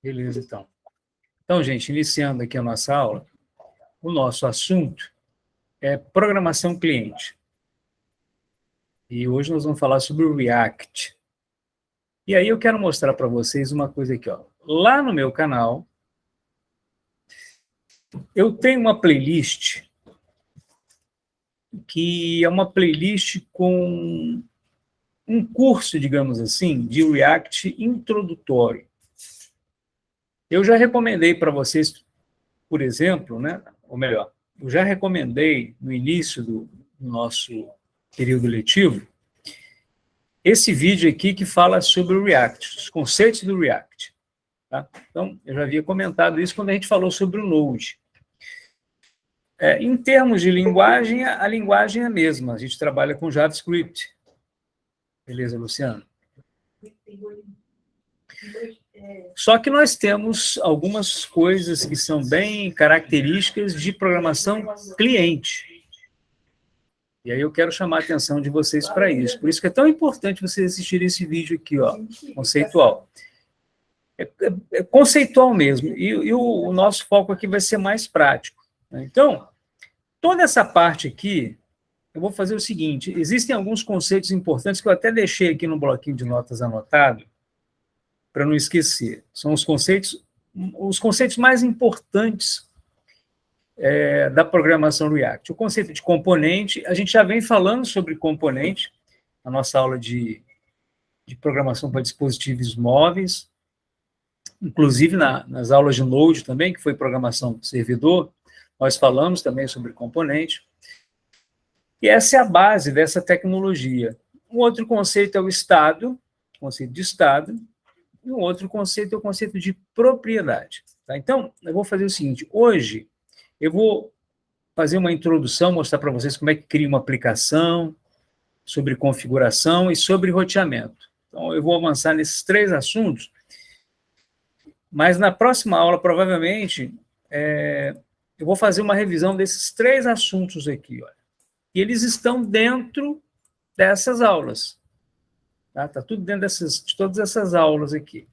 Beleza, então. Então, gente, iniciando aqui a nossa aula, o nosso assunto é programação cliente. E hoje nós vamos falar sobre o React. E aí eu quero mostrar para vocês uma coisa aqui, ó. Lá no meu canal, eu tenho uma playlist que é uma playlist com um curso, digamos assim, de React introdutório. Eu já recomendei para vocês, por exemplo, né? Ou melhor, eu já recomendei no início do nosso período letivo esse vídeo aqui que fala sobre o React, os conceitos do React. Tá? Então, eu já havia comentado isso quando a gente falou sobre o Node. Em termos de linguagem, a linguagem é a mesma. A gente trabalha com JavaScript. Beleza, Luciano? Só que nós temos algumas coisas que são bem características de programação cliente. E aí eu quero chamar a atenção de vocês para isso. Por isso que é tão importante vocês assistirem esse vídeo aqui, ó, conceitual. É conceitual mesmo. E o nosso foco aqui vai ser mais prático. Né? Então, toda essa parte aqui, eu vou fazer o seguinte: existem alguns conceitos importantes que eu até deixei aqui no bloquinho de notas anotado, para não esquecer. São os conceitos mais importantes da programação React. O conceito de componente, a gente já vem falando sobre componente, na nossa aula de programação para dispositivos móveis, inclusive nas aulas de Node também, que foi programação servidor, nós falamos também sobre componente. E essa é a base dessa tecnologia. Um outro conceito é o estado, conceito de estado, e um outro conceito é o conceito de propriedade. Tá? Então, eu vou fazer o seguinte: hoje eu vou fazer uma introdução, mostrar para vocês como é que cria uma aplicação, sobre configuração e sobre roteamento. Então, eu vou avançar nesses três assuntos, mas na próxima aula, provavelmente, eu vou fazer uma revisão desses três assuntos aqui, olha. E eles estão dentro dessas aulas. Tá tudo dentro de todas essas aulas aqui.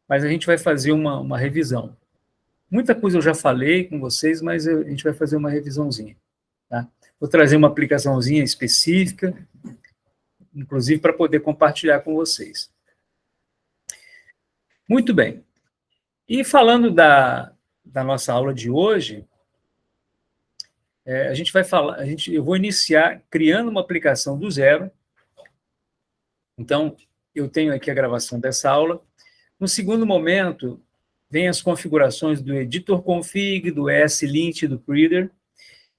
Mas a gente vai fazer uma revisão. Muita coisa eu já falei com vocês, mas a gente vai fazer uma revisãozinha. Tá? Vou trazer uma aplicaçãozinha específica, inclusive para poder compartilhar com vocês. Muito bem. E falando da nossa aula de hoje, a gente vai falar, eu vou iniciar criando uma aplicação do zero. Então, eu tenho aqui a gravação dessa aula. No segundo momento, vem as configurações do editor config, do ESLint, do Creator.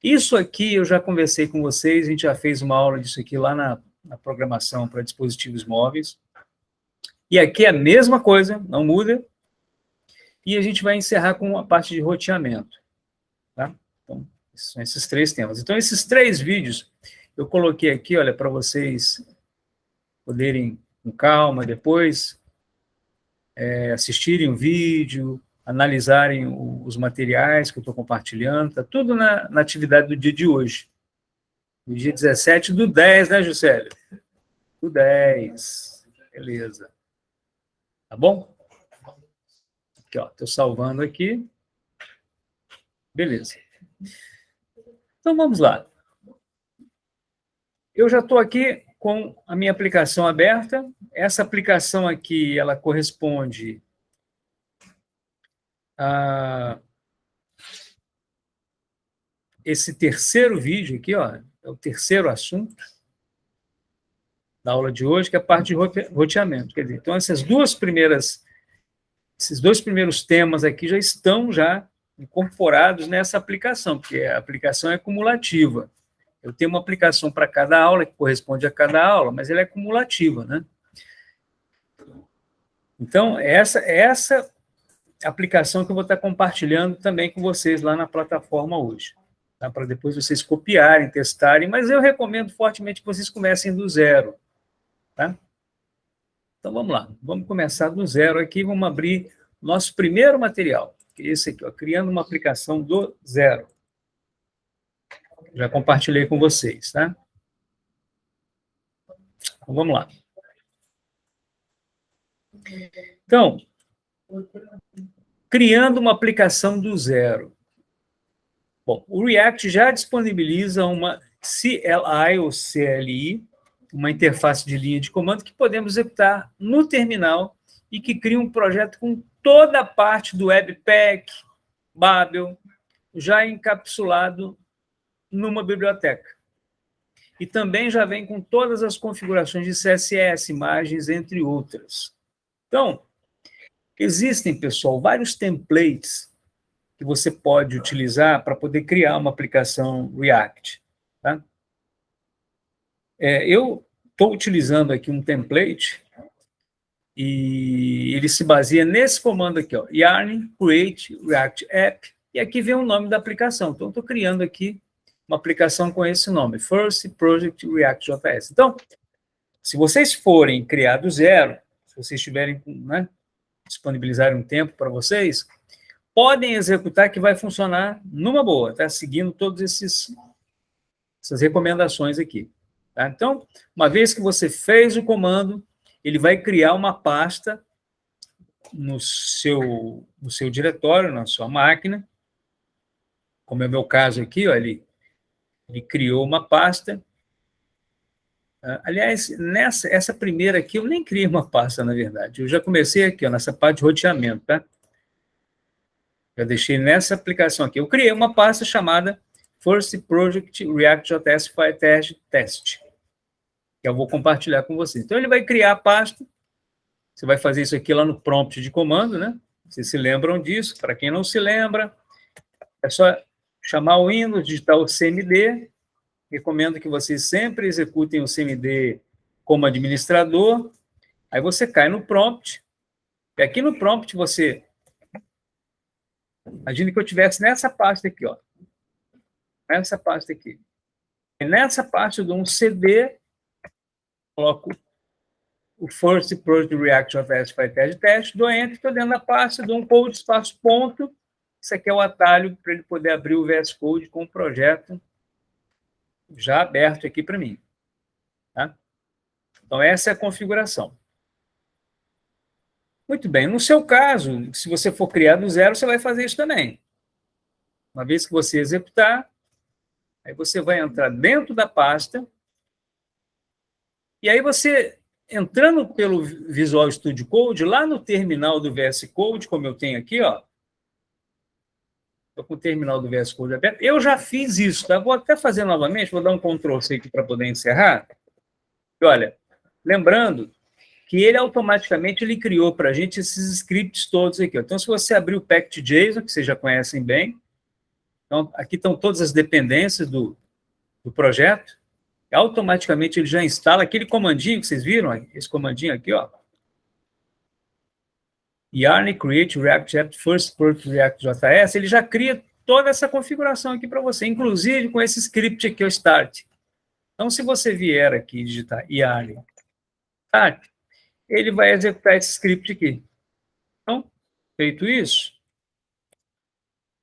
Isso aqui eu já conversei com vocês, a gente já fez uma aula disso aqui lá na programação para dispositivos móveis. E aqui é a mesma coisa, não muda. E a gente vai encerrar com a parte de roteamento. Tá? Então, são esses três temas. Então, esses três vídeos eu coloquei aqui, olha, para vocês poderem, com calma, depois assistirem o vídeo, analisarem os materiais que eu estou compartilhando. Está tudo na atividade do dia de hoje. No dia 17/10, né, Juscelio? Do 10. Beleza. Tá bom? Aqui, ó, estou salvando aqui. Beleza. Então, vamos lá. Eu já estou aqui com a minha aplicação aberta. Essa aplicação aqui, ela corresponde a esse terceiro vídeo aqui, ó, é o terceiro assunto da aula de hoje, que é a parte de roteamento. Quer dizer, então, esses dois primeiros temas aqui já estão incorporados nessa aplicação, porque a aplicação é cumulativa. Eu tenho uma aplicação para cada aula, que corresponde a cada aula, mas ela é cumulativa, né? Então, essa aplicação que eu vou estar compartilhando também com vocês lá na plataforma hoje, tá? Para depois vocês copiarem, testarem, mas eu recomendo fortemente que vocês comecem do zero, tá? Então, vamos lá. Vamos começar do zero aqui, vamos abrir nosso primeiro material, que é esse aqui, ó, criando uma aplicação do zero. Já compartilhei com vocês, tá? Então, vamos lá. Então, criando uma aplicação do zero. Bom, o React já disponibiliza uma CLI ou CLI, uma interface de linha de comando que podemos executar no terminal e que cria um projeto com toda a parte do Webpack, Babel, já encapsulado numa biblioteca. E também já vem com todas as configurações de CSS, imagens, entre outras. Então, existem, pessoal, vários templates que você pode utilizar para poder criar uma aplicação React. Tá? Eu estou utilizando aqui um template e ele se baseia nesse comando aqui, ó, yarn create React app, e aqui vem o nome da aplicação. Então, estou criando aqui uma aplicação com esse nome, First Project React.js. Então, se vocês forem criar do zero, se vocês tiverem, né, disponibilizarem um tempo para vocês, podem executar que vai funcionar numa boa, tá? Seguindo todas essas recomendações aqui. Tá? Então, uma vez que você fez o comando, ele vai criar uma pasta no seu diretório, na sua máquina, como é o meu caso aqui, ó, ele criou uma pasta. Aliás, essa primeira aqui, eu nem criei uma pasta, na verdade. Eu já comecei aqui, ó, nessa parte de roteamento, tá? Já deixei nessa aplicação aqui. Eu criei uma pasta chamada First Project React.js File Test, que eu vou compartilhar com vocês. Então, ele vai criar a pasta. Você vai fazer isso aqui lá no prompt de comando, né? Vocês se lembram disso? Para quem não se lembra, é só chamar o Windows, digitar o CMD. Recomendo que vocês sempre executem o CMD como administrador. Aí você cai no prompt. E aqui no prompt você... Imagine que eu estivesse nessa pasta aqui, ó. Nessa pasta aqui. E nessa pasta eu dou um CD, coloco o First Project React.js File Test, dou Enter, estou dentro da pasta, dou um code, espaço, ponto. Isso aqui é o atalho para ele poder abrir o VS Code com o projeto já aberto aqui para mim. Tá? Então, essa é a configuração. Muito bem. No seu caso, se você for criar do zero, você vai fazer isso também. Uma vez que você executar, aí você vai entrar dentro da pasta, e aí você, entrando pelo Visual Studio Code, lá no terminal do VS Code, como eu tenho aqui, ó, estou com o terminal do VS Code aberto, eu já fiz isso, tá? Vou até fazer novamente, vou dar um Ctrl+C aqui para poder encerrar. E olha, lembrando que ele automaticamente ele criou para a gente esses scripts todos aqui. Ó. Então, se você abrir o pact.json, que vocês já conhecem bem, então, aqui estão todas as dependências do projeto, automaticamente ele já instala aquele comandinho que vocês viram, esse comandinho aqui, ó. Yarn create React app first project React.js, ele já cria toda essa configuração aqui para você, inclusive com esse script aqui, o start. Então, se você vier aqui e digitar yarn start, ele vai executar esse script aqui. Então, feito isso,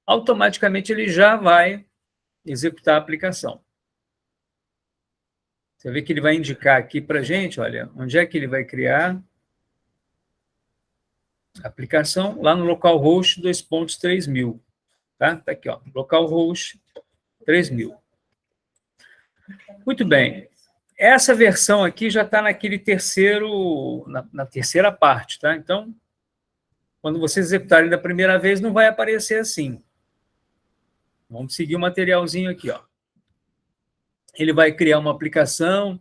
automaticamente ele já vai executar a aplicação. Você vê que ele vai indicar aqui para a gente, olha, onde é que ele vai criar a aplicação? Lá no localhost 2.3000. Tá? Tá aqui, ó, localhost 3000. Muito bem. Essa versão aqui já está naquele terceiro, na terceira parte, tá? Então, quando vocês executarem da primeira vez, não vai aparecer assim. Vamos seguir o materialzinho aqui, ó. Ele vai criar uma aplicação,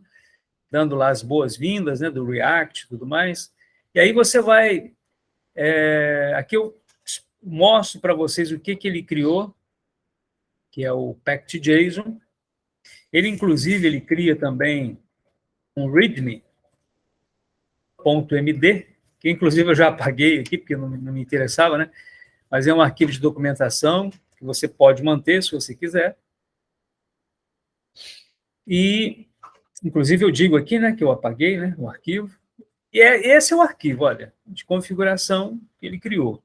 dando lá as boas-vindas, né, do React e tudo mais. E aí você vai... aqui eu mostro para vocês o que ele criou, que é o pact.json. Ele, inclusive, ele cria também um readme.md, que, inclusive, eu já apaguei aqui, porque não me interessava, né? Mas é um arquivo de documentação que você pode manter, se você quiser. E, inclusive, eu digo aqui, né, que eu apaguei, né, o arquivo. E esse é o arquivo, olha, de configuração que ele criou.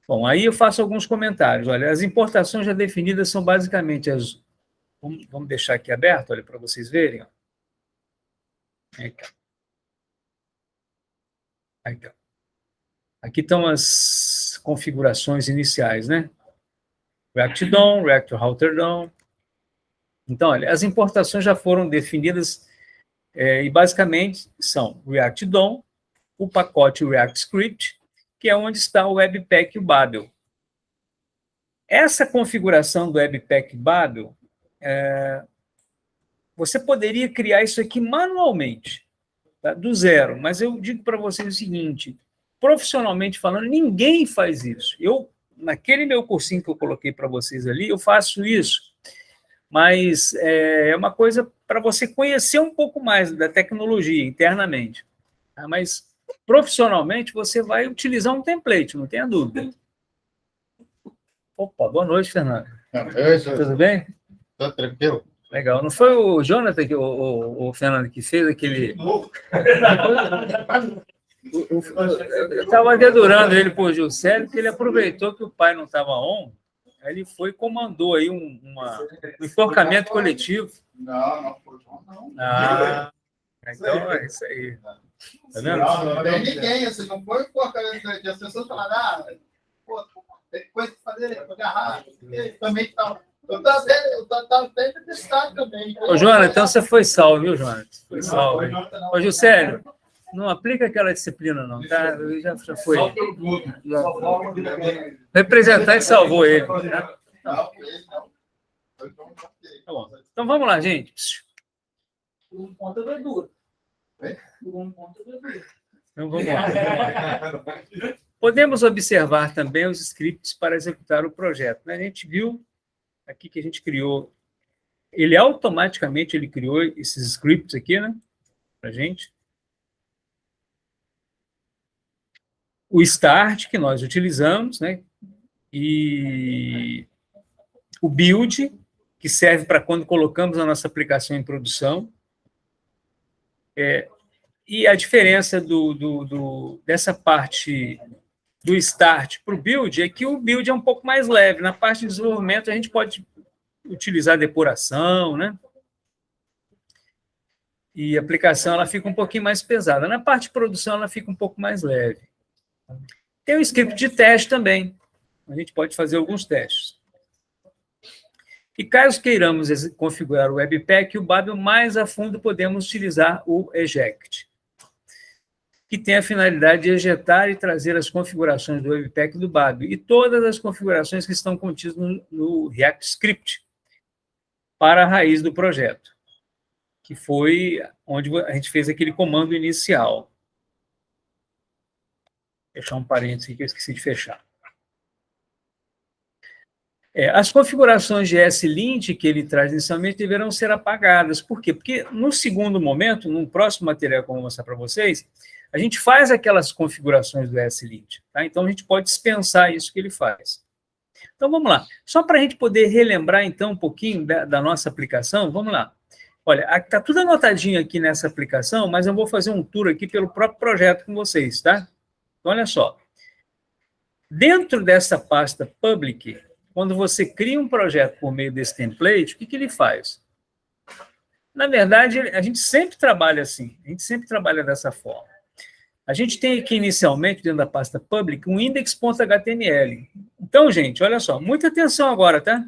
Bom, aí eu faço alguns comentários. Olha, as importações já definidas são basicamente as... Vamos deixar aqui aberto, olha, para vocês verem. Ó. Aqui. Aqui. Aqui estão as configurações iniciais, né? React DOM, React Router DOM. Então, olha, as importações já foram definidas e basicamente são React DOM, o pacote React Script, que é onde está o Webpack e o Babel. Essa configuração do Webpack Babel, você poderia criar isso aqui manualmente, tá? Do zero, mas eu digo para vocês o seguinte, profissionalmente falando, ninguém faz isso. Naquele meu cursinho que eu coloquei para vocês ali, eu faço isso, mas é uma coisa para você conhecer um pouco mais da tecnologia internamente. Tá? Mas, profissionalmente, você vai utilizar um template, não tenha dúvida. Opa, boa noite, Fernando. Tudo bem? Tá tranquilo? Legal. Não foi o Jonathan, o Fernando, que fez aquele... Eu estava dedurando ele por Juscelio, que ele aproveitou que o pai não estava on, aí ele foi e comandou aí um enforcamento coletivo. Não foi não. Ah, então é isso aí. Tá vendo? Não tem ninguém, assim, não foi enforcamento coletivo. As pessoas falaram, pô, tem coisa para fazer, para agarrar. Também estava... Eu estava até testado também. Ô, Joana, então você foi salvo, viu, Joana? Foi salvo. Ô, Juscelio, não aplica aquela disciplina, não, tá? Já foi. Representar e salvou ele. Tá? Tá bom. Então vamos lá, gente. Então vamos lá. Podemos observar também os scripts para executar o projeto. A gente viu aqui que a gente criou, ele automaticamente criou esses scripts aqui, né, para a gente. O start, que nós utilizamos, né, e o build, que serve para quando colocamos a nossa aplicação em produção. E a diferença dessa parte do start para o build é que o build é um pouco mais leve. Na parte de desenvolvimento, a gente pode utilizar depuração, né? E a aplicação ela fica um pouquinho mais pesada. Na parte de produção, ela fica um pouco mais leve. Tem o script de teste também. A gente pode fazer alguns testes. E caso queiramos configurar o Webpack e o Babel mais a fundo, podemos utilizar o eject, que tem a finalidade de ejetar e trazer as configurações do Webpack e do Babel e todas as configurações que estão contidas no React Script para a raiz do projeto, que foi onde a gente fez aquele comando inicial. Vou fechar um parênteses aqui que eu esqueci de fechar. As configurações de SLint que ele traz inicialmente deverão ser apagadas. Por quê? Porque no segundo momento, no próximo material que eu vou mostrar para vocês, a gente faz aquelas configurações do SLint. Tá? Então, a gente pode dispensar isso que ele faz. Então, vamos lá. Só para a gente poder relembrar, então, um pouquinho da nossa aplicação, vamos lá. Olha, está tudo anotadinho aqui nessa aplicação, mas eu vou fazer um tour aqui pelo próprio projeto com vocês, tá? Então, olha só. Dentro dessa pasta public, quando você cria um projeto por meio desse template, o que ele faz? Na verdade, a gente sempre trabalha assim, a gente sempre trabalha dessa forma. A gente tem aqui, inicialmente, dentro da pasta public, um index.html. Então, gente, olha só, muita atenção agora, tá?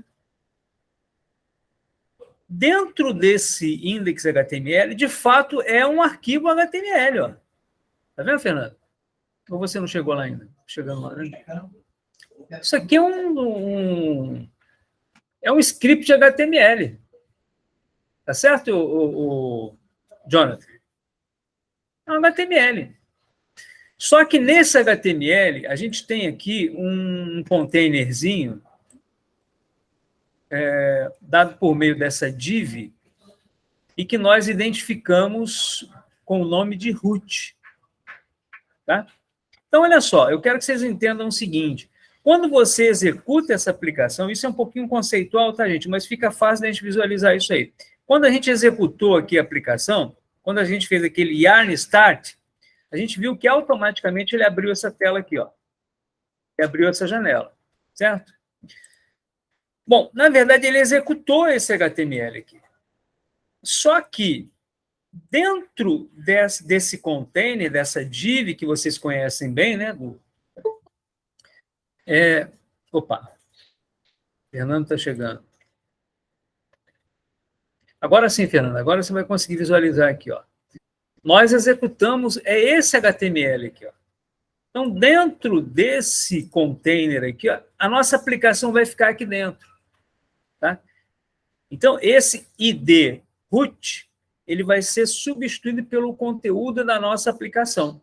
Dentro desse index.html, de fato, é um arquivo HTML, ó. Tá vendo, Fernando? Ou você não chegou lá ainda? Chegando lá, né? Isso aqui é um script HTML. Tá certo, o Jonathan? É um HTML. Só que nesse HTML, a gente tem aqui um containerzinho dado por meio dessa div e que nós identificamos com o nome de root. Tá? Então, olha só, eu quero que vocês entendam o seguinte. Quando você executa essa aplicação, isso é um pouquinho conceitual, tá, gente? Mas fica fácil da gente visualizar isso aí. Quando a gente executou aqui a aplicação, quando a gente fez aquele yarn start, a gente viu que automaticamente ele abriu essa tela aqui, ó. Ele abriu essa janela, certo? Bom, na verdade, ele executou esse HTML aqui. Só que, dentro desse container, dessa div que vocês conhecem bem, né, Opa, Fernando está chegando. Agora sim, Fernando, agora você vai conseguir visualizar aqui, ó. Nós executamos, esse HTML aqui, ó. Então, dentro desse container aqui, ó, a nossa aplicação vai ficar aqui dentro, tá? Então, esse ID root, ele vai ser substituído pelo conteúdo da nossa aplicação,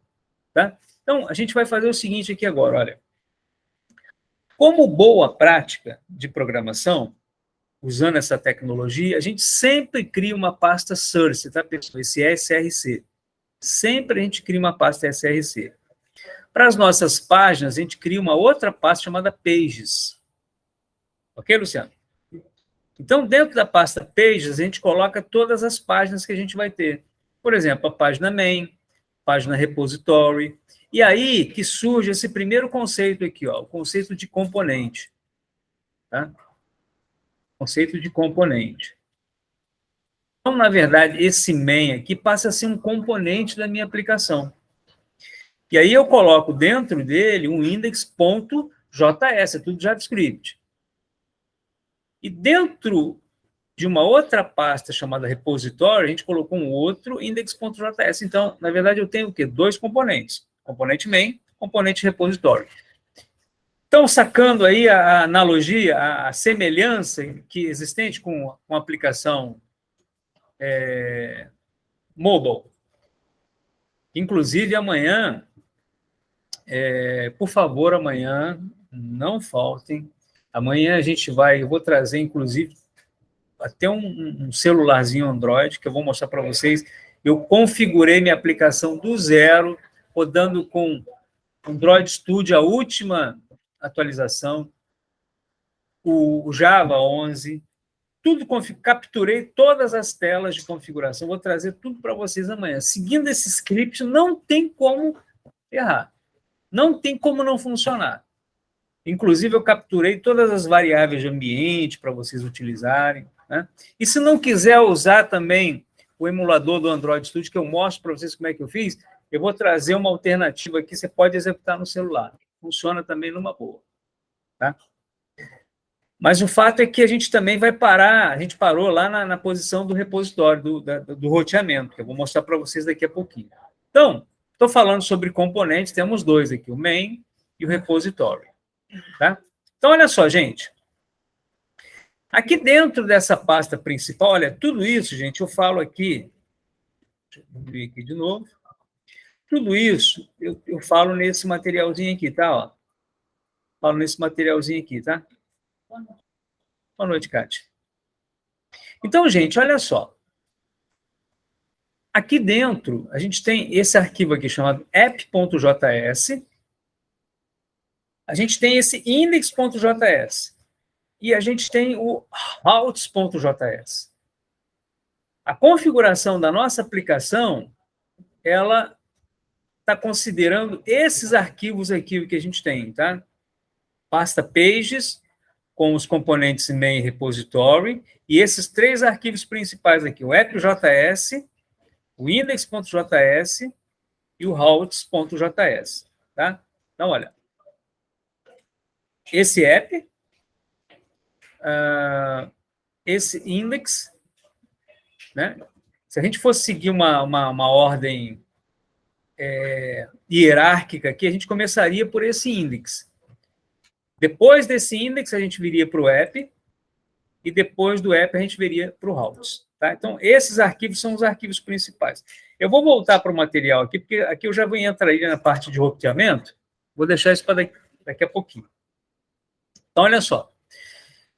tá? Então, a gente vai fazer o seguinte aqui agora, olha. Como boa prática de programação, usando essa tecnologia, a gente sempre cria uma pasta source, tá, pessoal? Esse SRC. Sempre a gente cria uma pasta SRC. Para as nossas páginas, a gente cria uma outra pasta chamada Pages. Ok, Luciano? Então, dentro da pasta Pages, a gente coloca todas as páginas que a gente vai ter. Por exemplo, a página Main, página Repository. E aí que surge esse primeiro conceito aqui, ó, o conceito de componente. Tá? Conceito de componente. Então, na verdade, esse main aqui passa a ser um componente da minha aplicação. E aí eu coloco dentro dele um index.js, é tudo JavaScript. E dentro de uma outra pasta chamada repository, a gente colocou um outro index.js. Então, na verdade, eu tenho o quê? Dois componentes. Componente main, componente repository. Então, sacando aí a analogia, a semelhança que existente com a aplicação mobile. Inclusive, amanhã, por favor, amanhã, não faltem. Amanhã eu vou trazer, inclusive, até um celularzinho Android, que eu vou mostrar para vocês. Eu configurei minha aplicação do zero, rodando com Android Studio, a última atualização, o Java 11, tudo capturei todas as telas de configuração, vou trazer tudo para vocês amanhã. Seguindo esse script, não tem como errar, não tem como não funcionar. Inclusive, eu capturei todas as variáveis de ambiente para vocês utilizarem, né? E se não quiser usar também o emulador do Android Studio, que eu mostro para vocês como é que eu fiz, eu vou trazer uma alternativa aqui, você pode executar no celular. Funciona também numa boa, tá? Mas o fato é que a gente também vai parar, a gente parou lá na posição do repositório, do roteamento, que eu vou mostrar para vocês daqui a pouquinho. Então, estou falando sobre componentes, temos dois aqui, o main e o repository. Tá? Então, olha só, gente. Aqui dentro dessa pasta principal, olha, tudo isso, gente, eu falo aqui, deixa eu abrir aqui de novo, tudo isso eu falo nesse materialzinho aqui, tá? Ó. Falo nesse materialzinho aqui, tá? Boa noite, Kátia. Então, gente, olha só. Aqui dentro, a gente tem esse arquivo aqui chamado app.js. A gente tem esse index.js. E a gente tem o routes.js. A configuração da nossa aplicação, ela está considerando esses arquivos aqui que a gente tem, tá? Pasta pages, com os componentes main e repository, e esses três arquivos principais aqui, o app.js, o index.js e o routes.js, tá? Então, olha, esse app, esse index, né? Se a gente fosse seguir uma ordem hierárquica aqui, a gente começaria por esse index. Depois desse index, a gente viria para o app, e depois do app, a gente viria para o routes. Tá? Então, esses arquivos são os arquivos principais. Eu vou voltar para o material aqui, porque aqui eu já vou entrar aí na parte de roteamento, vou deixar isso para daqui a pouquinho. Então, olha só.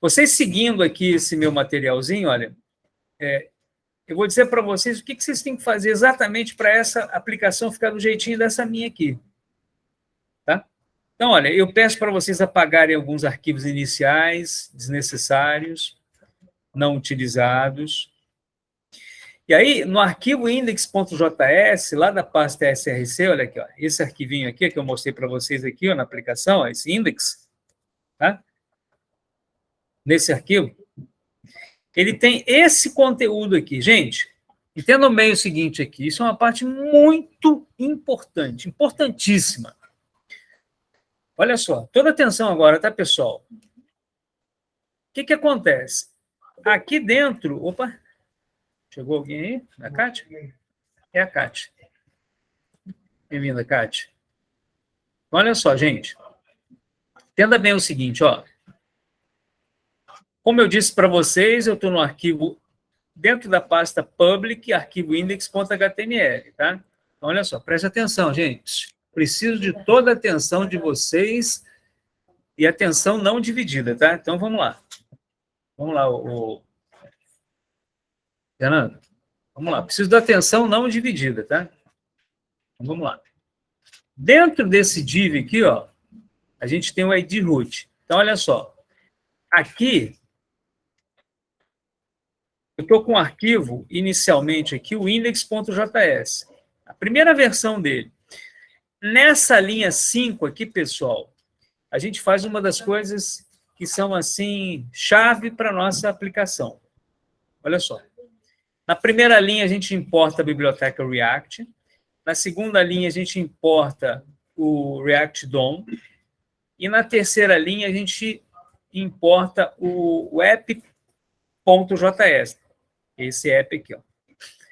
Vocês seguindo aqui esse meu materialzinho, olha, eu vou dizer para vocês o que vocês têm que fazer exatamente para essa aplicação ficar do jeitinho dessa minha aqui. Tá? Então, olha, eu peço para vocês apagarem alguns arquivos iniciais, desnecessários, não utilizados. E aí, no arquivo index.js, lá da pasta SRC, olha aqui, ó, esse arquivinho aqui que eu mostrei para vocês aqui, ó, na aplicação, ó, esse index, tá? Nesse arquivo, ele tem esse conteúdo aqui. Gente, entendam bem o seguinte aqui, isso é uma parte muito importante, importantíssima. Olha só, toda atenção agora, tá, pessoal? O que acontece? Aqui dentro... Opa! Chegou alguém aí? É a Kátia? É a Kátia. Bem-vinda, Kátia. Olha só, gente. Entenda bem o seguinte, ó. Como eu disse para vocês, eu estou no arquivo dentro da pasta public, arquivo index.html, tá? Então, olha só, preste atenção, gente. Preciso de toda a atenção de vocês e atenção não dividida, tá? Então, vamos lá. Vamos lá, Fernando. Vamos lá. Preciso da atenção não dividida, tá? Então, vamos lá. Dentro desse div aqui, ó, a gente tem o ID root. Então, olha só. Aqui, eu estou com um arquivo, inicialmente aqui, o index.js. A primeira versão dele. Nessa linha 5 aqui, pessoal, a gente faz uma das coisas que são, assim, chave para a nossa aplicação. Olha só. Na primeira linha, a gente importa a biblioteca React. Na segunda linha, a gente importa o React DOM. E na terceira linha, a gente importa o app.js. Esse app aqui, ó.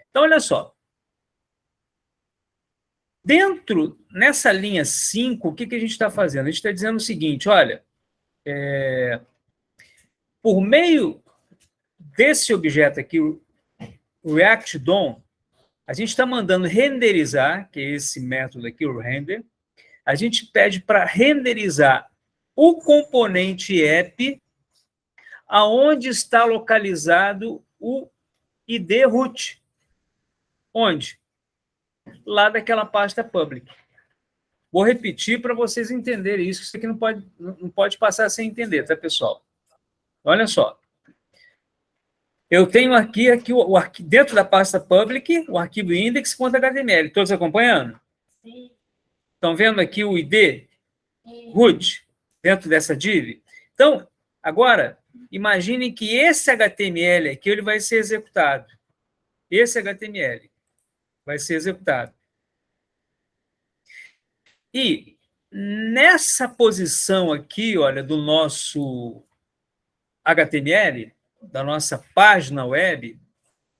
Então, olha só. Nessa linha 5, o que a gente está fazendo? A gente está dizendo o seguinte, olha, por meio desse objeto aqui, o React DOM, a gente está mandando renderizar, que é esse método aqui, o render, a gente pede para renderizar o componente app aonde está localizado o ID root. Onde? Lá daquela pasta public. Vou repetir para vocês entenderem isso. Isso aqui não pode passar sem entender, tá, pessoal? Olha só. Eu tenho aqui dentro da pasta public, o arquivo index.html. Todos acompanhando? Sim. Estão vendo aqui o ID root dentro dessa div? Então, agora, imaginem que esse HTML aqui ele vai ser executado. Esse HTML vai ser executado. E nessa posição aqui, olha, do nosso HTML, da nossa página web,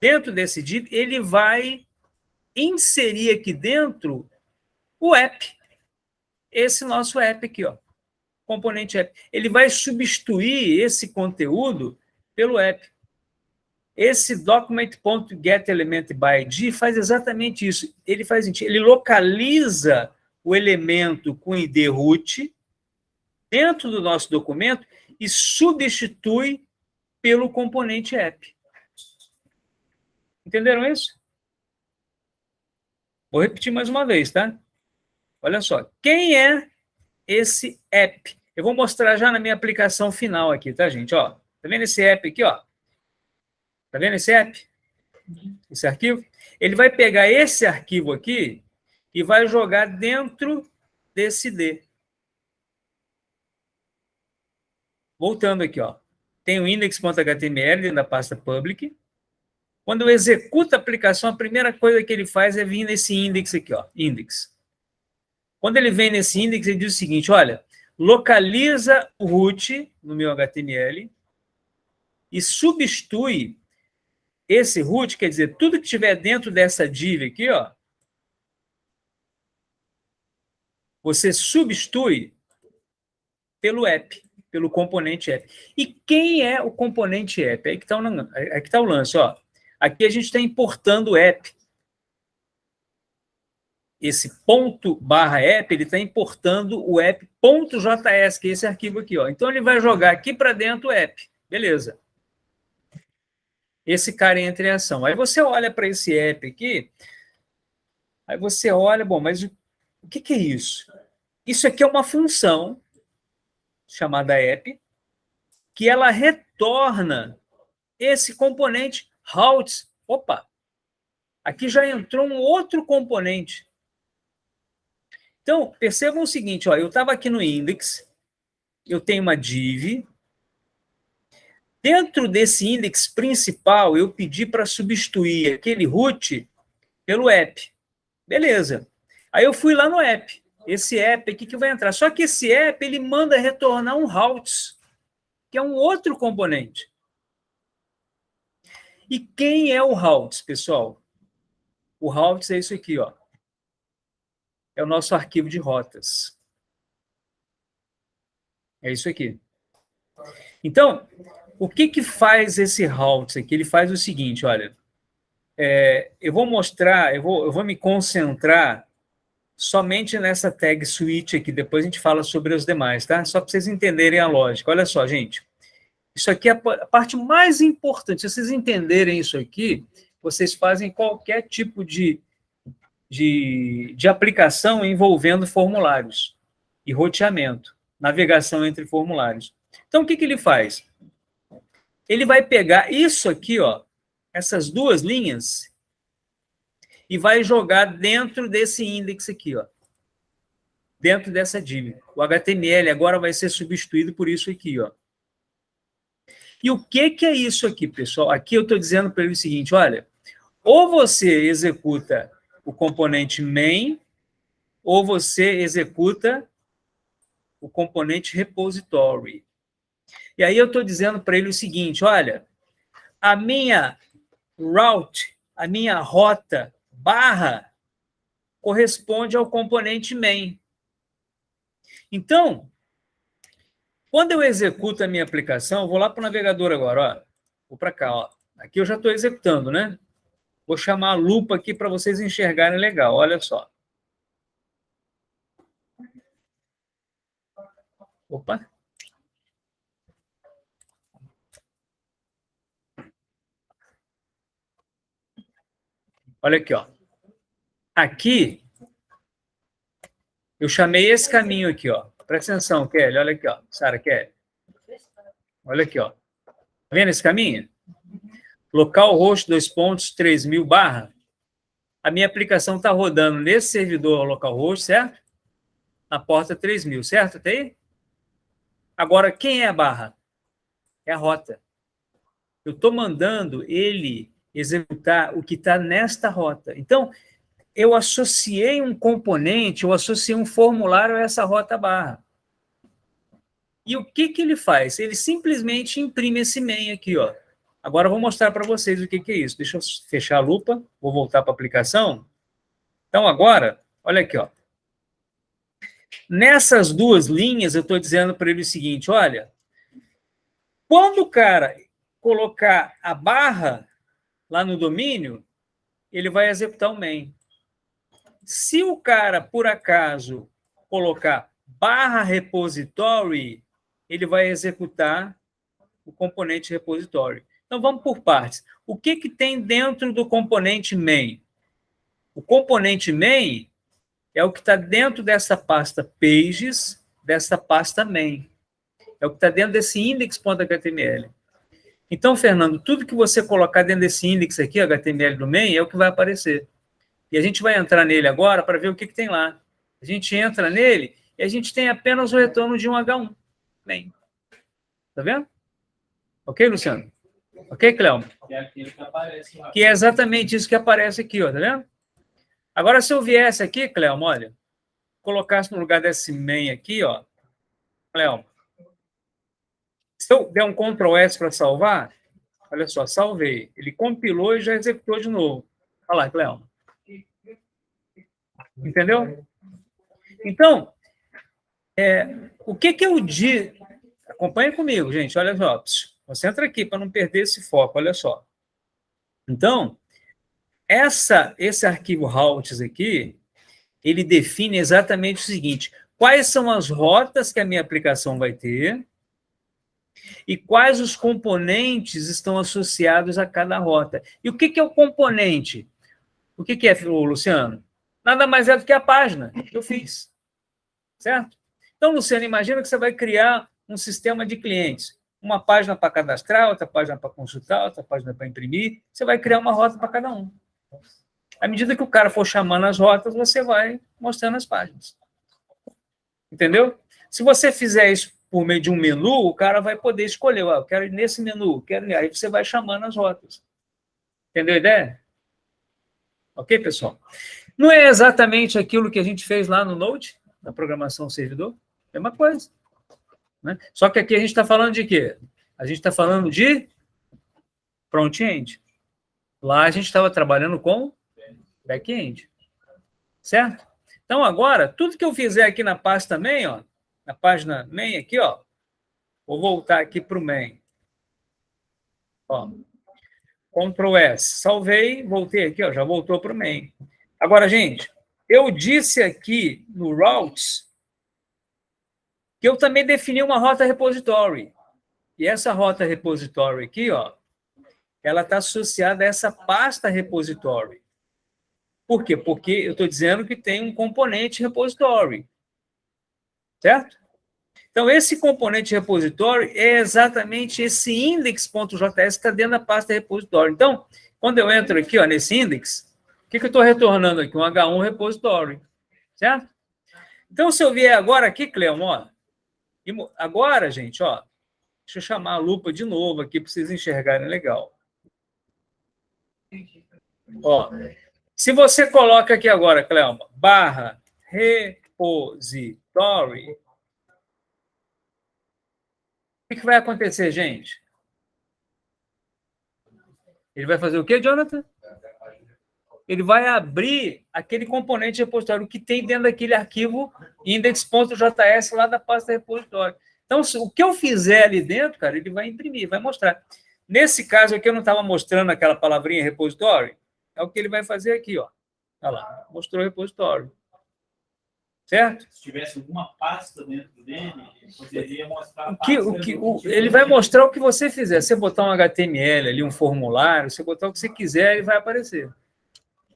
dentro desse div, ele vai inserir aqui dentro o app. Esse nosso app aqui, ó. Componente app. Ele vai substituir esse conteúdo pelo app. Esse document.getElementById faz exatamente isso. Ele localiza o elemento com ID root dentro do nosso documento e substitui pelo componente app. Entenderam isso? Vou repetir mais uma vez, tá? Olha só. Quem é esse app? Eu vou mostrar já na minha aplicação final aqui, tá, gente? Ó, tá vendo esse app aqui, ó? Tá vendo esse app? Esse arquivo? Ele vai pegar esse arquivo aqui e vai jogar dentro desse D. Voltando aqui, ó. Tem o index.html dentro da pasta public. Quando eu executo a aplicação, a primeira coisa que ele faz é vir nesse index aqui, ó, index. Quando ele vem nesse index, ele diz o seguinte, olha, localiza o root no meu HTML e substitui esse root, quer dizer, tudo que estiver dentro dessa div aqui, ó, você substitui pelo app, pelo componente app. E quem é o componente app? Aí que está o lance, ó. Aqui a gente está importando o app. Esse ponto /app, ele está importando o app.js, que é esse arquivo aqui, ó. Então, ele vai jogar aqui para dentro o app. Beleza. Esse cara entra em ação. Aí você olha para esse app aqui, aí você olha, bom, mas o que é isso? Isso aqui é uma função chamada app, que ela retorna esse componente routes. Opa! Aqui já entrou um outro componente. Então, percebam o seguinte, ó, eu estava aqui no index, eu tenho uma div. Dentro desse index principal, eu pedi para substituir aquele root pelo app. Beleza. Aí eu fui lá no app. esse app aqui que vai entrar. Só que esse app, ele manda retornar um routes, que é um outro componente. E quem é o routes, pessoal? O routes é isso aqui, ó. É o nosso arquivo de rotas. É isso aqui. Então, o que faz esse routes aqui? Ele faz o seguinte, olha, eu vou mostrar, eu vou me concentrar somente nessa tag switch aqui, depois a gente fala sobre os demais, tá? Só para vocês entenderem a lógica. Olha só, gente, isso aqui é a parte mais importante. Se vocês entenderem isso aqui, vocês fazem qualquer tipo de aplicação envolvendo formulários e roteamento, navegação entre formulários. Então, o que ele faz? Ele vai pegar isso aqui, ó, essas duas linhas, e vai jogar dentro desse index aqui, ó, dentro dessa div. O HTML agora vai ser substituído por isso aqui, ó. E o que é isso aqui, pessoal? Aqui eu estou dizendo para ele o seguinte, olha, ou você executa o componente main, ou você executa o componente repository. E aí eu estou dizendo para ele o seguinte, olha, a minha route, a minha rota barra corresponde ao componente main. Então, quando eu executo a minha aplicação, eu vou lá para o navegador agora, ó. Vou para cá, ó. Aqui eu já estou executando, né? Vou chamar a lupa aqui para vocês enxergarem legal, olha só. Opa. Olha aqui, ó. Aqui, eu chamei esse caminho aqui, ó. Presta atenção, Kelly, olha aqui, ó. Sara, Kelly. Olha aqui, ó. Tá vendo esse caminho? Localhost 2.3000 barra. A minha aplicação está rodando nesse servidor localhost, certo? Na porta 3000, certo? Até aí? Agora, quem é a barra? É a rota. Eu estou mandando ele executar o que está nesta rota. Então, eu associei um componente, eu associei um formulário a essa rota barra. E o que ele faz? Ele simplesmente imprime esse main aqui, ó. Agora eu vou mostrar para vocês o que é isso. Deixa eu fechar a lupa, vou voltar para a aplicação. Então, agora, olha aqui, ó. Nessas duas linhas, eu estou dizendo para ele o seguinte, olha, quando o cara colocar a barra lá no domínio, ele vai executar o main. Se o cara, por acaso, colocar barra repository, ele vai executar o componente repository. Então, vamos por partes. O que tem dentro do componente main? O componente main é o que está dentro dessa pasta pages, dessa pasta main. É o que está dentro desse index.html. Então, Fernando, tudo que você colocar dentro desse index aqui, HTML do main, é o que vai aparecer. E a gente vai entrar nele agora para ver o que tem lá. A gente entra nele e a gente tem apenas o retorno de um H1. Main. Tá vendo? Ok, Luciano? Ok, Cléo? Que é aquilo que aparece lá. Que é exatamente isso que aparece aqui, ó, tá vendo? Agora, se eu viesse aqui, Cléo, olha, colocasse no lugar desse main aqui, ó, Cléo, se eu der um Ctrl S para salvar, olha só, salvei. Ele compilou e já executou de novo. Olha lá, Cléo. Entendeu? Então, o que eu digo... Acompanha comigo, gente, olha só. Concentra aqui para não perder esse foco, olha só. Então, esse arquivo routes aqui, ele define exatamente o seguinte, quais são as rotas que a minha aplicação vai ter e quais os componentes estão associados a cada rota. E o que é o componente? O que é, Luciano? Nada mais é do que a página que eu fiz, certo? Então, Luciano, imagina que você vai criar um sistema de clientes. Uma página para cadastrar, outra página para consultar, outra página para imprimir. Você vai criar uma rota para cada um. À medida que o cara for chamando as rotas, você vai mostrando as páginas. Entendeu? Se você fizer isso por meio de um menu, o cara vai poder escolher. Eu quero ir nesse menu, aí você vai chamando as rotas. Entendeu a ideia? Ok, pessoal? Não é exatamente aquilo que a gente fez lá no Node? da programação servidor? Mesma coisa. Né? Só que aqui a gente está falando de quê? A gente está falando de front-end. Lá a gente estava trabalhando com back-end. Certo? Então, agora, tudo que eu fizer aqui na pasta main, ó, na página main aqui, ó, vou voltar aqui para o main. Ó, Ctrl S. Salvei, voltei aqui, ó, já voltou para o main. Agora, gente, eu disse aqui no routes que eu também defini uma rota repository. E essa rota repository aqui, ó, ela está associada a essa pasta repository. Por quê? Porque eu estou dizendo que tem um componente repository. Certo? Então, esse componente repository é exatamente esse index.js que está dentro da pasta repository. Então, quando eu entro aqui, ó, nesse index, o que eu estou retornando aqui? Um H1 repository. Certo? Então, se eu vier agora aqui, Cleon, ó, agora, gente, ó, deixa eu chamar a lupa de novo aqui para vocês enxergarem legal. Ó, se você coloca aqui agora, Cleoma, barra repository, o que vai acontecer, gente? Ele vai fazer o quê, Jonathan? Ele vai abrir aquele componente repositório que tem dentro daquele arquivo index.js lá da pasta repositório. Então, o que eu fizer ali dentro, cara, ele vai imprimir, vai mostrar. Nesse caso aqui, eu não estava mostrando aquela palavrinha repositório, é o que ele vai fazer aqui, ó. Olha lá, mostrou o repositório. Certo? Se tivesse alguma pasta dentro dele, ele poderia mostrar ele vai mostrar o que você fizer. Você botar um HTML ali, um formulário, você botar o que você quiser, ele vai aparecer.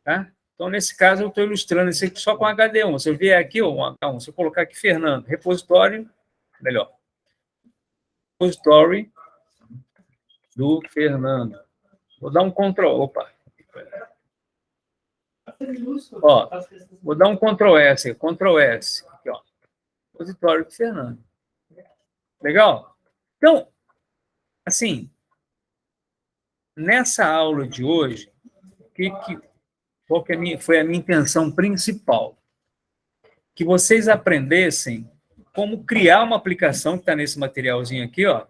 Tá? Então, nesse caso, eu estou ilustrando isso aqui só com HD1. Se eu vier aqui, ó, um H1, se eu colocar aqui Fernando, repositório, melhor. Repositório do Fernando. Vou dar um Ctrl. Opa. Ó, vou dar um Ctrl S. Ctrl S. Aqui, ó. Repositório do Fernando. Legal? Então, assim, nessa aula de hoje, qual que foi a minha intenção principal? Que vocês aprendessem como criar uma aplicação que está nesse materialzinho aqui, ó.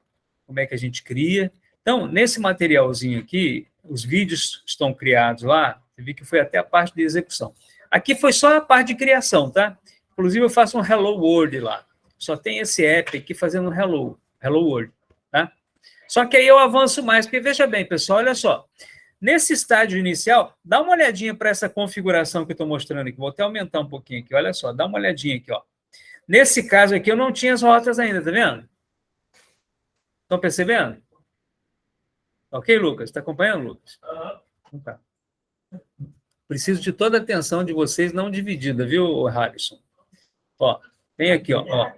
Como é que a gente cria. Então, nesse materialzinho aqui, os vídeos estão criados lá. Você viu que foi até a parte de execução. Aqui foi só a parte de criação, tá? Inclusive, eu faço um Hello World lá. Só tem esse app aqui fazendo um Hello World, tá? Só que aí eu avanço mais, porque veja bem, pessoal, olha só. Nesse estágio inicial, dá uma olhadinha para essa configuração que eu estou mostrando aqui. Vou até aumentar um pouquinho aqui, olha só, dá uma olhadinha aqui, ó. Nesse caso aqui, eu não tinha as rotas ainda, tá vendo? Estão percebendo? Ok, Lucas? Está acompanhando, Lucas? Então tá. Preciso de toda a atenção de vocês, não dividida, viu, Harrison? Ó, vem aqui, ó.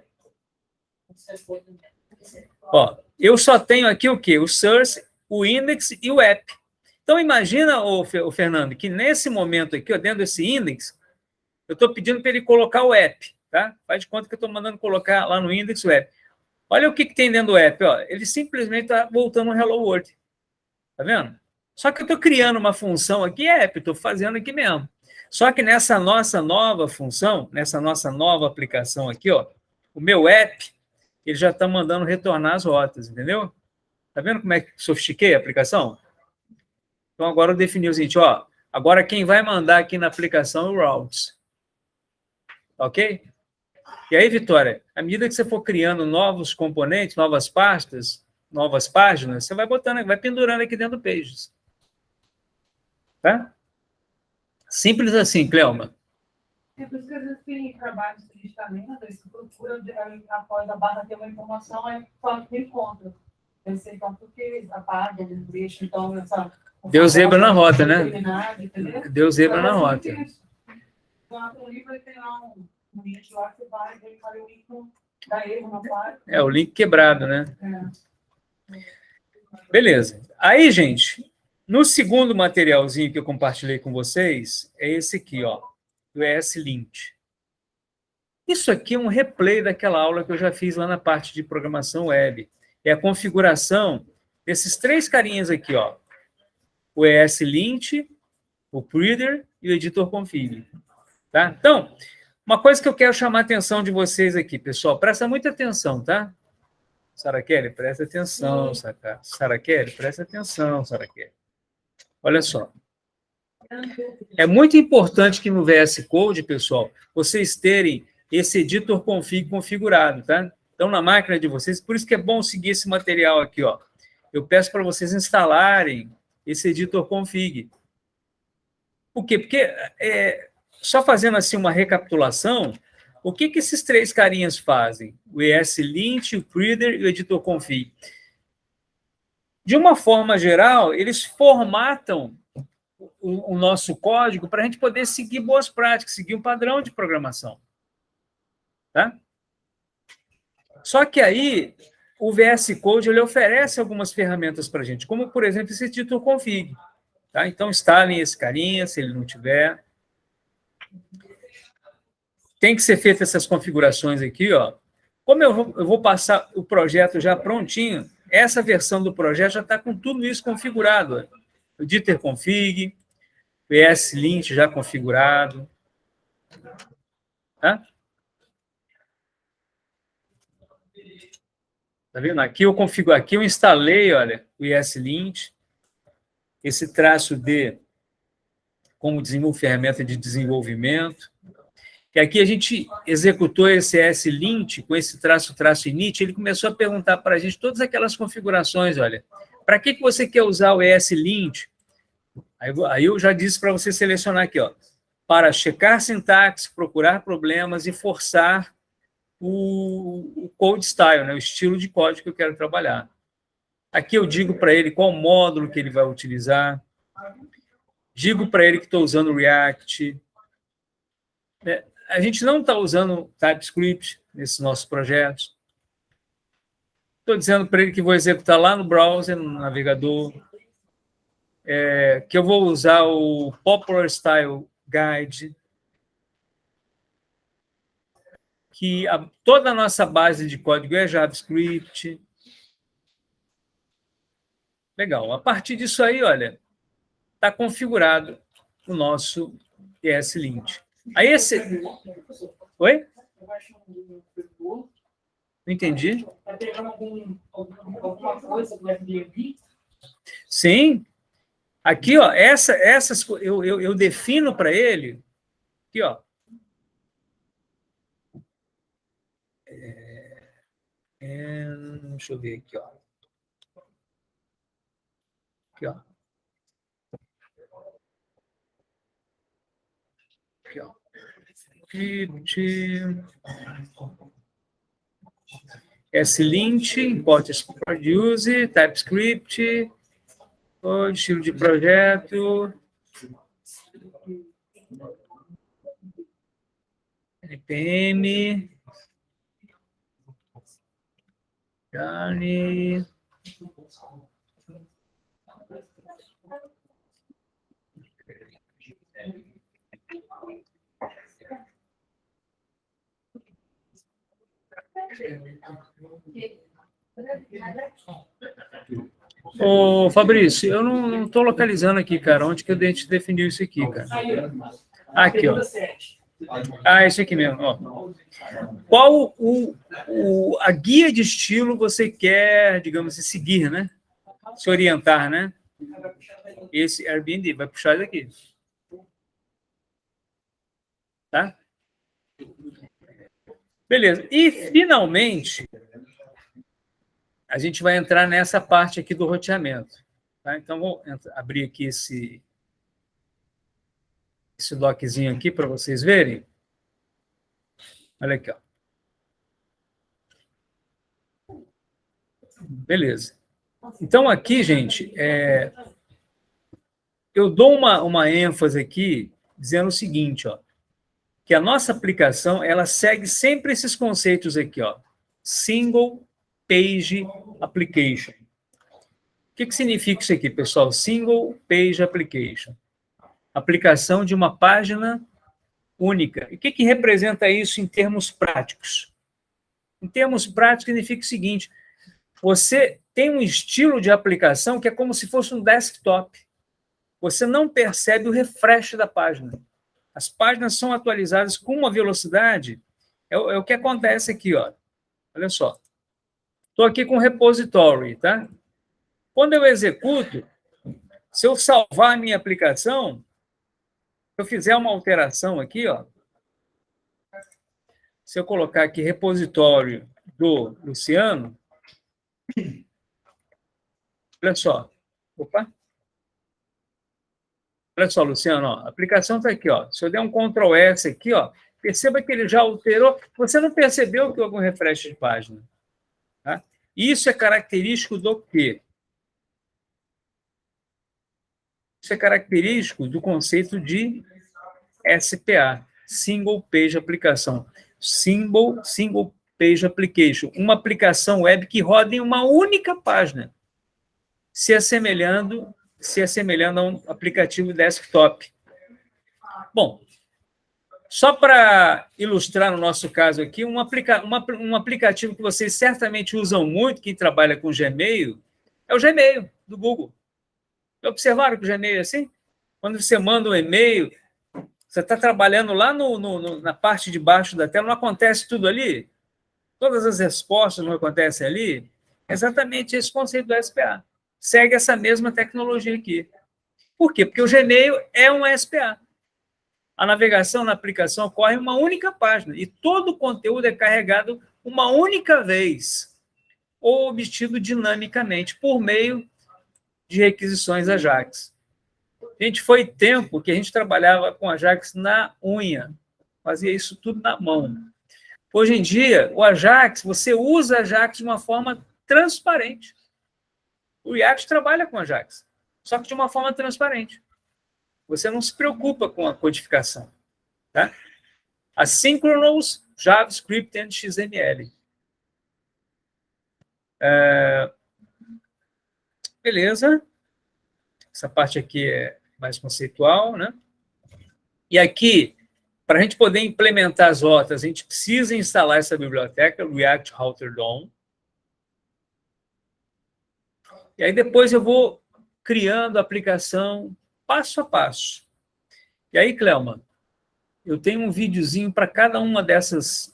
Ó, eu só tenho aqui o quê? O source, o index e o app. Então, imagina, ô Fernando, que nesse momento aqui, ó, dentro desse index, eu estou pedindo para ele colocar o app, tá? Faz de conta que eu estou mandando colocar lá no index o app. Olha o que tem dentro do app, ó. Ele simplesmente está voltando um Hello World. Tá vendo? Só que eu estou criando uma função aqui, app, estou fazendo aqui mesmo. Só que nessa nossa nova função, nessa nossa nova aplicação aqui, ó, o meu app, ele já está mandando retornar as rotas, entendeu? Tá vendo como é que sofistiquei a aplicação? Então, agora eu defini o seguinte, ó, agora quem vai mandar aqui na aplicação é o routes. Ok? E aí, Vitória, à medida que você for criando novos componentes, novas pastas, novas páginas, você vai botando, vai pendurando aqui dentro do Pages. Tá? Simples assim, Cleoma. É por isso que às vezes tem trabalhos de listamento, eles procuram, após a barra ter uma informação, aí fala que encontra. Eu sei então porque a barra, o trecho, então essa... Deu zebra na rota, né? Deu zebra na rota. No livro ele tem lá um link lá que vai, ele fala o link, dá erro na página. É, o link quebrado, né? Beleza. Aí, gente, no segundo materialzinho que eu compartilhei com vocês, é esse aqui, ó, do ESLint. Isso aqui é um replay daquela aula que eu já fiz lá na parte de programação web. É a configuração desses três carinhas aqui, ó. O ESLint, o Preader e o Editor Config. Tá? Então, Uma coisa que eu quero chamar a atenção de vocês aqui, pessoal, presta muita atenção, tá? Sara Kelly, presta atenção, Sara Kelly, presta atenção, Sara Kelly. Olha só. É muito importante que no VS Code, pessoal, vocês terem esse editor config configurado, tá? Então, na máquina de vocês, por isso que é bom seguir esse material aqui, ó. Eu peço para vocês instalarem esse editor config. Por quê? Porque, só fazendo assim uma recapitulação, o que esses três carinhas fazem? O ESLint, o Creator e o editor config. De uma forma geral, eles formatam o nosso código para a gente poder seguir boas práticas, seguir um padrão de programação. Tá? Só que aí, o VS Code ele oferece algumas ferramentas para a gente, como, por exemplo, esse editor config. Tá? Então, instalem esse carinha, se ele não tiver. Tem que ser feitas essas configurações aqui, ó. Como eu vou passar o projeto já prontinho, essa versão do projeto já está com tudo isso configurado. Ó. O editor config, o ESLint já configurado. Tá? Tá vendo? Aqui eu configuro, aqui eu instalei, olha, o ESLint, esse traço D como ferramenta de desenvolvimento. E aqui a gente executou esse ESLint com esse traço init, ele começou a perguntar para a gente todas aquelas configurações, olha, para que você quer usar o ESLint? Aí eu já disse para você selecionar aqui, ó, para checar sintaxe, procurar problemas e forçar o code style, né, o estilo de código que eu quero trabalhar. Aqui eu digo para ele qual módulo que ele vai utilizar, digo para ele que estou usando React. A gente não está usando TypeScript nesses nossos projetos. Estou dizendo para ele que vou executar lá no browser, no navegador, que eu vou usar o Popular Style Guide, que toda a nossa base de código é JavaScript. Legal. A partir disso aí, olha, está configurado o nosso ESLint. Aí esse... Oi? Não entendi. Sim. Aqui, ó, essas eu defino para ele. Aqui, ó. Deixa eu ver aqui, ó. Aqui, ó. Aqui, ó. ESLint, import produce, TypeScript, estilo de projeto, npm, Johnny. Ô, Fabrício, eu não estou localizando aqui, cara. Onde que a gente definiu isso aqui, cara? Aqui, ó. Isso aqui mesmo, ó. Qual a guia de estilo você quer, digamos assim, seguir, né? Se orientar, né? Esse Airbnb vai puxar isso aqui. Tá? Beleza. E, finalmente, a gente vai entrar nessa parte aqui do roteamento. Tá? Então, vou abrir aqui esse doczinho aqui para vocês verem. Olha aqui, ó. Beleza. Então, aqui, gente, eu dou uma ênfase aqui, dizendo o seguinte, ó, que a nossa aplicação, ela segue sempre esses conceitos aqui, ó. Single Page Application. O que significa isso aqui, pessoal? Single Page Application. Aplicação de uma página única. E o que representa isso em termos práticos? Em termos práticos, significa o seguinte: você tem um estilo de aplicação que é como se fosse um desktop. Você não percebe o refresh da página. As páginas são atualizadas com uma velocidade, é o que acontece aqui, ó. Olha só. Estou aqui com o repository, tá? Quando eu executo, se eu salvar a minha aplicação, se eu fizer uma alteração aqui, ó, se eu colocar aqui repositório do Luciano, olha só. Opa. Olha só, Luciano, ó, a aplicação está aqui, ó. Se eu der um Ctrl S aqui, ó, perceba que ele já alterou. Você não percebeu que houve um refresh de página. Tá? Isso é característico do quê? Isso é característico do conceito de SPA, Single Page Application. Single Page Application. Uma aplicação web que roda em uma única página, se assemelhando a um aplicativo desktop. Bom, só para ilustrar no nosso caso aqui, um aplicativo que vocês certamente usam muito, quem trabalha com Gmail, é o Gmail, do Google. Já observaram que o Gmail é assim? Quando você manda um e-mail, você está trabalhando lá na parte de baixo da tela, não acontece tudo ali? Todas as respostas não acontecem ali? É exatamente esse conceito do SPA. Segue essa mesma tecnologia aqui. Por quê? Porque o Gmail é um SPA. A navegação na aplicação ocorre em uma única página e todo o conteúdo é carregado uma única vez ou obtido dinamicamente por meio de requisições Ajax. Gente, foi tempo que a gente trabalhava com Ajax na unha, fazia isso tudo na mão. Hoje em dia, o Ajax, você usa Ajax de uma forma transparente. O React trabalha com Ajax, só que de uma forma transparente. Você não se preocupa com a codificação. Tá? Asynchronous, JavaScript e XML. Beleza. Essa parte aqui é mais conceitual, né? E aqui, para a gente poder implementar as rotas, a gente precisa instalar essa biblioteca, React Router DOM. E aí depois eu vou criando a aplicação passo a passo. E aí, Cleuma, eu tenho um videozinho para cada uma dessas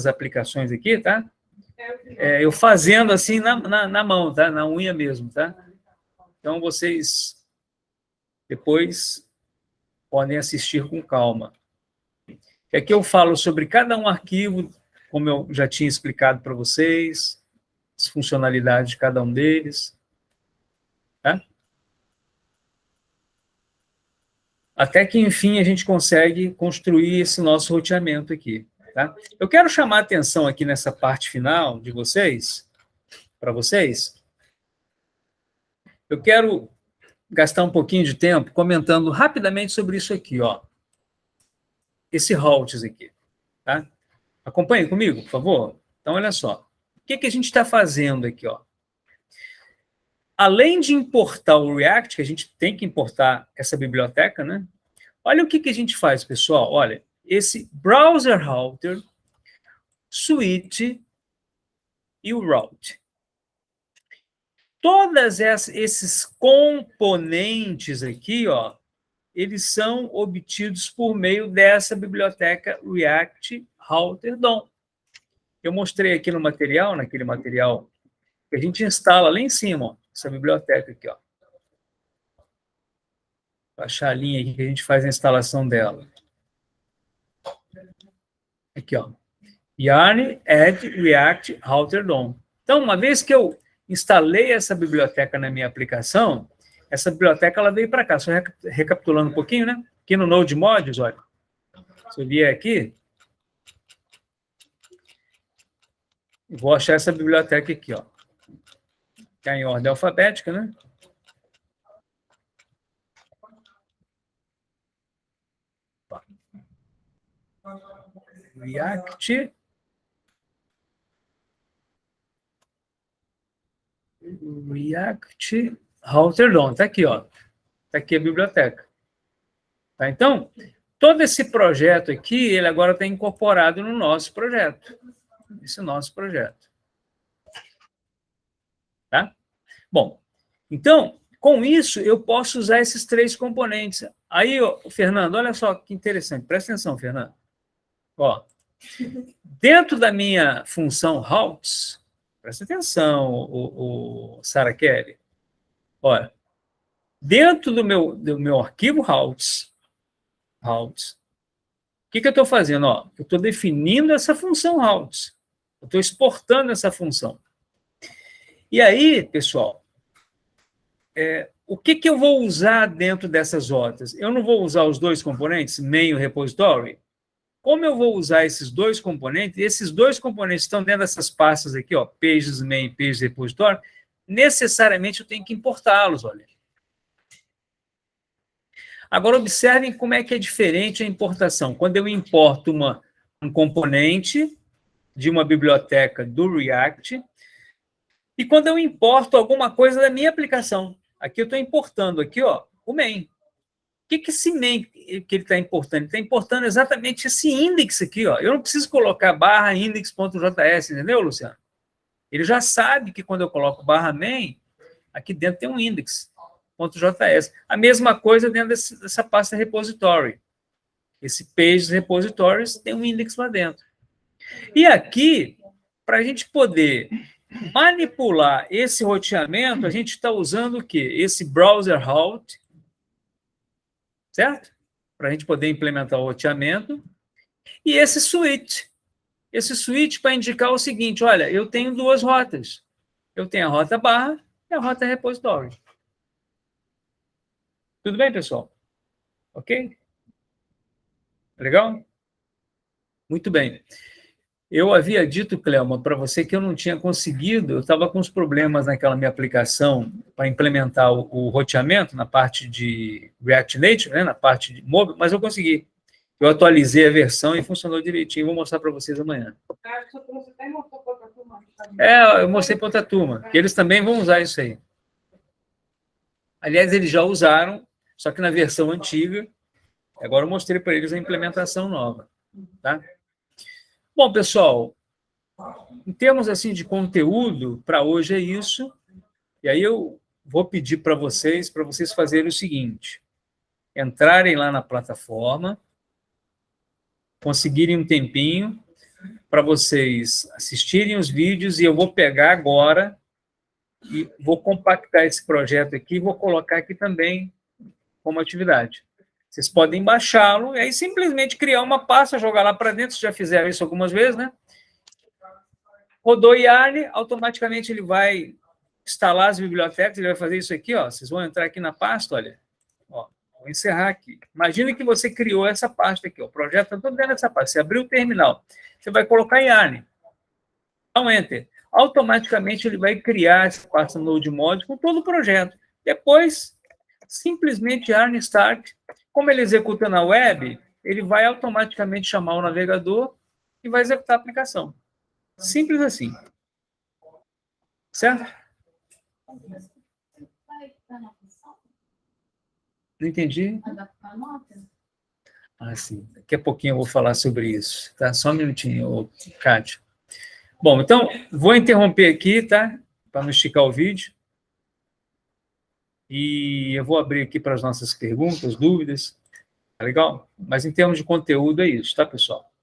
aplicações aqui, tá? Eu fazendo assim na mão, tá? Na unha mesmo, tá? Então, vocês depois podem assistir com calma. E aqui eu falo sobre cada um arquivo, como eu já tinha explicado para vocês, as funcionalidades de cada um deles. Tá? Até que, enfim, a gente consegue construir esse nosso roteamento aqui. Tá? Eu quero chamar a atenção aqui nessa parte final de vocês, para vocês. Eu quero gastar um pouquinho de tempo comentando rapidamente sobre isso aqui, ó. Esse routes aqui, tá? Acompanhe comigo, por favor. Então, olha só. O que a gente está fazendo aqui, ó? Além de importar o React, que a gente tem que importar essa biblioteca, né? Olha o que a gente faz, pessoal. Olha, esse browser router, switch e o route. Todos esses componentes aqui, ó, eles são obtidos por meio dessa biblioteca React Router DOM. Eu mostrei aqui no material, naquele material que a gente instala lá em cima, ó, essa biblioteca aqui, ó. Vou achar a linha aqui que a gente faz a instalação dela. Aqui, ó. Yarn add React Router DOM. Então, uma vez que eu instalei essa biblioteca na minha aplicação, essa biblioteca ela veio para cá. Só recapitulando um pouquinho, né? Aqui no Node Modules, olha. Se eu vier aqui, vou achar essa biblioteca aqui, ó. Está em ordem alfabética, né? React Router DOM. Está aqui, ó. Está aqui a biblioteca. Tá? Então, todo esse projeto aqui, ele agora está incorporado no nosso projeto. Esse nosso projeto. Tá? Bom, então, com isso, eu posso usar esses três componentes. Aí, ó, Fernando, olha só que interessante. Presta atenção, Fernando. Ó, dentro da minha função routes, presta atenção, o Sarah Kelly. Olha, dentro do meu arquivo routes, o que eu estou fazendo? Ó, eu estou definindo essa função routes. Eu estou exportando essa função. E aí, pessoal, o que eu vou usar dentro dessas rotas? Eu não vou usar os dois componentes, main e repository? Como eu vou usar esses dois componentes? Esses dois componentes estão dentro dessas pastas aqui, ó, pages main, pages repository, necessariamente eu tenho que importá-los, olha. Agora, observem como é que é diferente a importação. Quando eu importo um componente de uma biblioteca do React, e quando eu importo alguma coisa da minha aplicação. Aqui eu estou importando aqui, ó, o main. O que esse main que ele está importando? Ele está importando exatamente esse index aqui, ó. Eu não preciso colocar barra index.js, entendeu, Luciano? Ele já sabe que quando eu coloco barra main, aqui dentro tem um index.js. A mesma coisa dentro dessa pasta repository. Esse page repositories tem um index lá dentro. E aqui, para a gente poder manipular esse roteamento, a gente está usando o quê? Esse browser route, certo? Para a gente poder implementar o roteamento. E esse switch. Esse switch para indicar o seguinte, olha, eu tenho duas rotas. Eu tenho a rota barra e a rota repository. Tudo bem, pessoal? Ok? Legal? Muito bem. Eu havia dito, Cleoma, para você que eu não tinha conseguido, eu estava com uns problemas naquela minha aplicação para implementar o roteamento na parte de React Native, né, na parte de mobile, mas eu consegui. Eu atualizei a versão e funcionou direitinho. Vou mostrar para vocês amanhã. Eu mostrei para outra turma, que eles também vão usar isso aí. Aliás, eles já usaram, só que na versão antiga. Agora eu mostrei para eles a implementação nova. Tá? Bom, pessoal, em termos assim de conteúdo, para hoje é isso. E aí eu vou pedir para vocês fazerem o seguinte: entrarem lá na plataforma, conseguirem um tempinho para vocês assistirem os vídeos, e eu vou pegar agora e vou compactar esse projeto aqui e vou colocar aqui também como atividade. Vocês podem baixá-lo e aí simplesmente criar uma pasta, jogar lá para dentro. Vocês já fizeram isso algumas vezes, né? Rodou Yarn, automaticamente ele vai instalar as bibliotecas, ele vai fazer isso aqui, ó. Vocês vão entrar aqui na pasta, olha. Ó, vou encerrar aqui. Imagina que você criou essa pasta aqui, ó. O projeto está todo dentro dessa pasta. Você abriu o terminal, você vai colocar Yarn. Dá um Enter. Automaticamente ele vai criar essa pasta Node Mod com todo o projeto. Depois, simplesmente Yarn Start. Como ele executa na web, ele vai automaticamente chamar o navegador e vai executar a aplicação. Simples assim. Certo? Não entendi? Ah, sim. Daqui a pouquinho eu vou falar sobre isso. Tá? Só um minutinho, Kátia. Bom, então, vou interromper aqui, tá? Para não esticar o vídeo. E eu vou abrir aqui para as nossas perguntas, dúvidas. Tá legal? Mas em termos de conteúdo é isso, tá, pessoal?